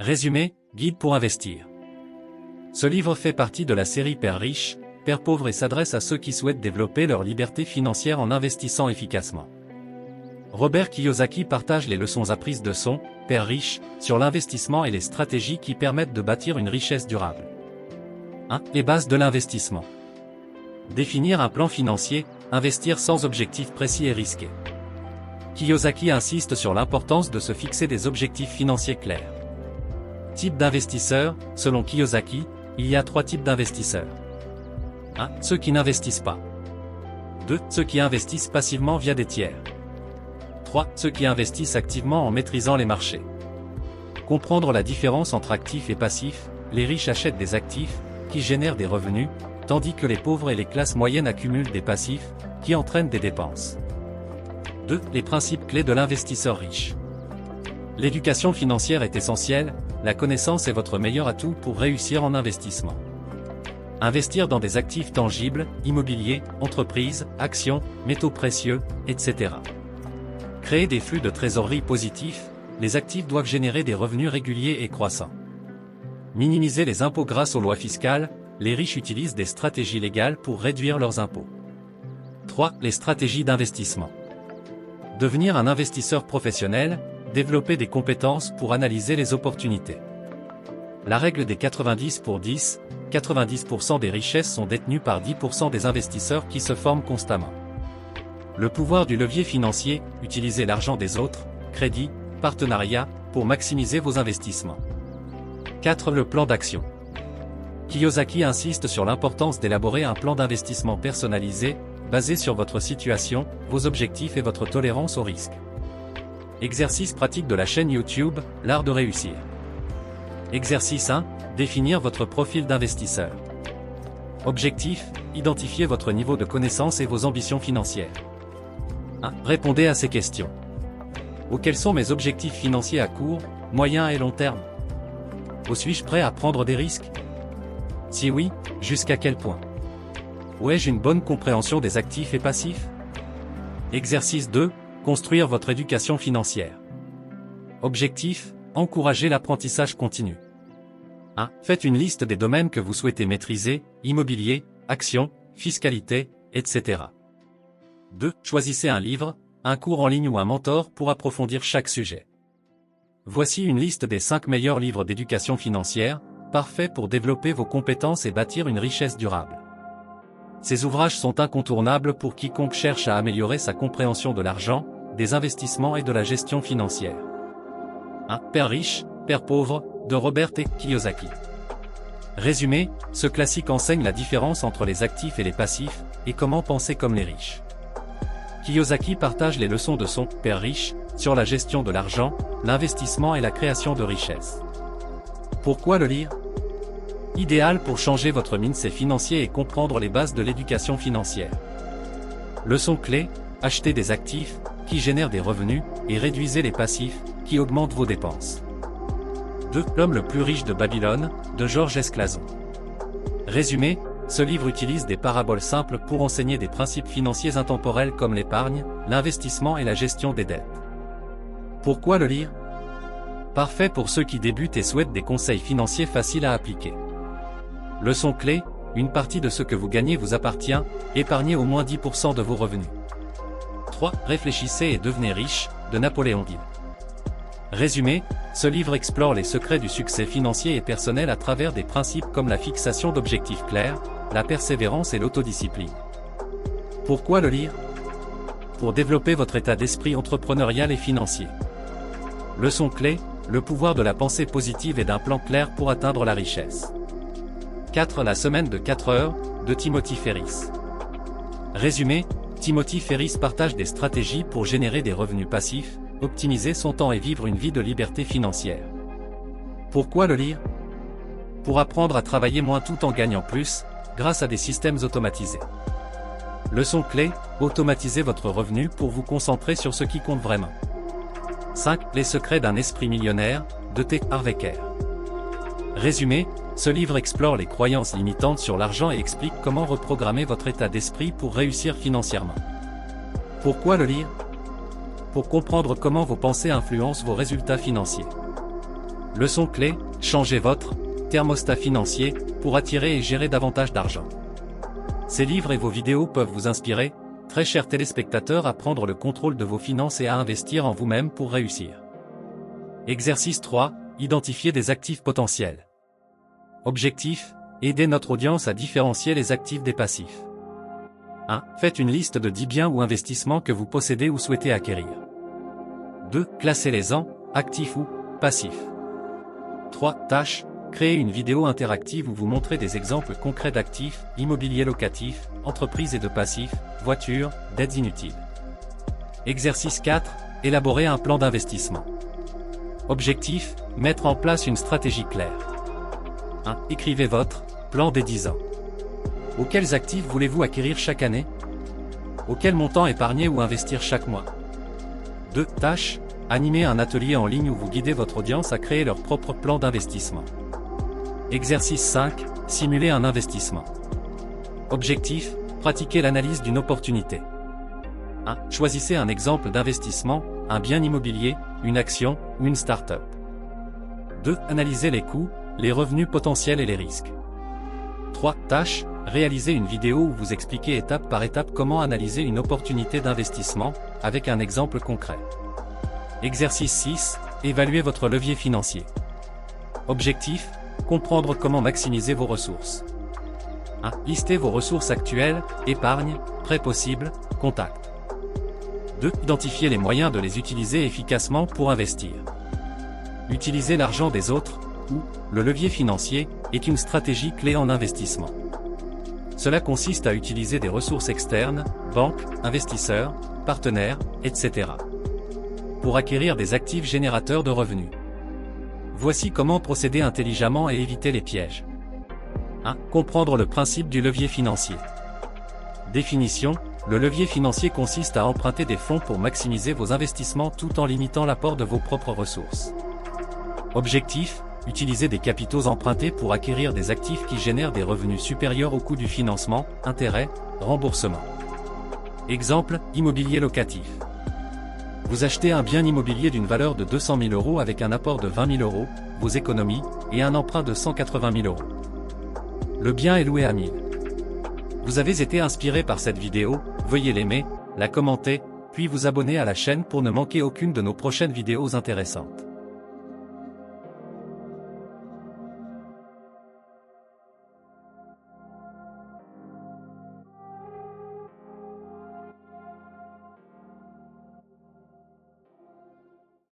Résumé, guide pour investir. Ce livre fait partie de la série Père riche, Père pauvre et s'adresse à ceux qui souhaitent développer leur liberté financière en investissant efficacement. Robert Kiyosaki partage les leçons apprises de son Père riche sur l'investissement et les stratégies qui permettent de bâtir une richesse durable. 1. Les bases de l'investissement. Définir un plan financier, investir sans objectif précis et risqué. Kiyosaki insiste sur l'importance de se fixer des objectifs financiers clairs. Type d'investisseur, selon Kiyosaki, il y a 3 types d'investisseurs. 1. Ceux qui n'investissent pas. 2. Ceux qui investissent passivement via des tiers. 3. Ceux qui investissent activement en maîtrisant les marchés. Comprendre la différence entre actifs et passifs, les riches achètent des actifs, qui génèrent des revenus, tandis que les pauvres et les classes moyennes accumulent des passifs, qui entraînent des dépenses. 2. Les principes clés de l'investisseur riche. L'éducation financière est essentielle, la connaissance est votre meilleur atout pour réussir en investissement. Investir dans des actifs tangibles, immobilier, entreprises, actions, métaux précieux, etc. Créer des flux de trésorerie positifs, les actifs doivent générer des revenus réguliers et croissants. Minimiser les impôts grâce aux lois fiscales, les riches utilisent des stratégies légales pour réduire leurs impôts. 3. Les stratégies d'investissement. Devenir un investisseur professionnel, développer des compétences pour analyser les opportunités. La règle des 90 pour 10, 90% des richesses sont détenues par 10% des investisseurs qui se forment constamment. Le pouvoir du levier financier, utilisez l'argent des autres, crédit, partenariat, pour maximiser vos investissements. 4. Le plan d'action. Kiyosaki insiste sur l'importance d'élaborer un plan d'investissement personnalisé, basé sur votre situation, vos objectifs et votre tolérance au risque. Exercice pratique de la chaîne YouTube, l'art de réussir. Exercice 1, définir votre profil d'investisseur. Objectif, identifier votre niveau de connaissance et vos ambitions financières. 1. Répondez à ces questions. Quels sont mes objectifs financiers à court, moyen et long terme? Suis-je prêt à prendre des risques? Si oui, jusqu'à quel point? Ai-je une bonne compréhension des actifs et passifs? Exercice 2, construire votre éducation financière. Objectif, encourager l'apprentissage continu. 1. Faites une liste des domaines que vous souhaitez maîtriser, immobilier, actions, fiscalité, etc. 2. Choisissez un livre, un cours en ligne ou un mentor pour approfondir chaque sujet. Voici une liste des 5 meilleurs livres d'éducation financière, parfaits pour développer vos compétences et bâtir une richesse durable. Ces ouvrages sont incontournables pour quiconque cherche à améliorer sa compréhension de l'argent, des investissements et de la gestion financière. 1. Père riche, Père pauvre, de Robert T. Kiyosaki. Résumé, ce classique enseigne la différence entre les actifs et les passifs, et comment penser comme les riches. Kiyosaki partage les leçons de son Père riche, sur la gestion de l'argent, l'investissement et la création de richesses. Pourquoi le lire? Idéal pour changer votre mindset financier et comprendre les bases de l'éducation financière. Leçon clé, achetez des actifs, qui génèrent des revenus, et réduisez les passifs, qui augmentent vos dépenses. 2. L'homme le plus riche de Babylone, de Georges S. Clason. Résumé, ce livre utilise des paraboles simples pour enseigner des principes financiers intemporels comme l'épargne, l'investissement et la gestion des dettes. Pourquoi le lire? Parfait pour ceux qui débutent et souhaitent des conseils financiers faciles à appliquer. Leçon clé, une partie de ce que vous gagnez vous appartient, épargnez au moins 10% de vos revenus. 3. Réfléchissez et devenez riche, de Napoléon Hill. Résumé, ce livre explore les secrets du succès financier et personnel à travers des principes comme la fixation d'objectifs clairs, la persévérance et l'autodiscipline. Pourquoi le lire? Pour développer votre état d'esprit entrepreneurial et financier. Leçon clé, le pouvoir de la pensée positive et d'un plan clair pour atteindre la richesse. 4. La semaine de 4 heures, de Timothy Ferriss. Résumé, Timothy Ferriss partage des stratégies pour générer des revenus passifs, optimiser son temps et vivre une vie de liberté financière. Pourquoi le lire? Pour apprendre à travailler moins tout en gagnant plus, grâce à des systèmes automatisés. Leçon clé, automatisez votre revenu pour vous concentrer sur ce qui compte vraiment. 5. Les secrets d'un esprit millionnaire, de T. Harv Eker. Résumé, ce livre explore les croyances limitantes sur l'argent et explique comment reprogrammer votre état d'esprit pour réussir financièrement. Pourquoi le lire? Pour comprendre comment vos pensées influencent vos résultats financiers. Leçon clé, changez votre thermostat financier pour attirer et gérer davantage d'argent. Ces livres et vos vidéos peuvent vous inspirer, très chers téléspectateurs, à prendre le contrôle de vos finances et à investir en vous-même pour réussir. Exercice 3, identifier des actifs potentiels. Objectif, aider notre audience à différencier les actifs des passifs. 1. Faites une liste de 10 biens ou investissements que vous possédez ou souhaitez acquérir. 2. Classez-les en actifs ou passifs. 3. Tâche, créez une vidéo interactive où vous montrez des exemples concrets d'actifs, immobilier locatif, entreprises et de passifs, voitures, dettes inutiles. Exercice 4, élaborez un plan d'investissement. Objectif, mettre en place une stratégie claire. 1. Écrivez votre plan des 10 ans. Auxquels actifs voulez-vous acquérir chaque année? Auquel montant épargner ou investir chaque mois? 2. Tâche, animez un atelier en ligne où vous guidez votre audience à créer leur propre plan d'investissement. Exercice 5, simuler un investissement. Objectif, pratiquer l'analyse d'une opportunité. 1. Choisissez un exemple d'investissement, un bien immobilier, une action ou une start-up. 2. Analysez les coûts, les revenus potentiels et les risques. 3. Tâche, réalisez une vidéo où vous expliquez étape par étape comment analyser une opportunité d'investissement, avec un exemple concret. Exercice 6, évaluez votre levier financier. Objectif, comprendre comment maximiser vos ressources. 1. Listez vos ressources actuelles, épargne, prêts possibles, contacts. 2. Identifiez les moyens de les utiliser efficacement pour investir. Utiliser l'argent des autres, ou le levier financier, est une stratégie clé en investissement. Cela consiste à utiliser des ressources externes, banques, investisseurs, partenaires, etc. pour acquérir des actifs générateurs de revenus. Voici comment procéder intelligemment et éviter les pièges. 1. Comprendre le principe du levier financier. Définition, le levier financier consiste à emprunter des fonds pour maximiser vos investissements tout en limitant l'apport de vos propres ressources. Objectif, utiliser des capitaux empruntés pour acquérir des actifs qui génèrent des revenus supérieurs au coût du financement, intérêts, remboursement. Exemple, immobilier locatif. Vous achetez un bien immobilier d'une valeur de 200 000 € avec un apport de 20 000 €, vos économies, et un emprunt de 180 000 €. Le bien est loué à 1000. Vous avez été inspiré par cette vidéo, veuillez l'aimer, la commenter, puis vous abonner à la chaîne pour ne manquer aucune de nos prochaines vidéos intéressantes.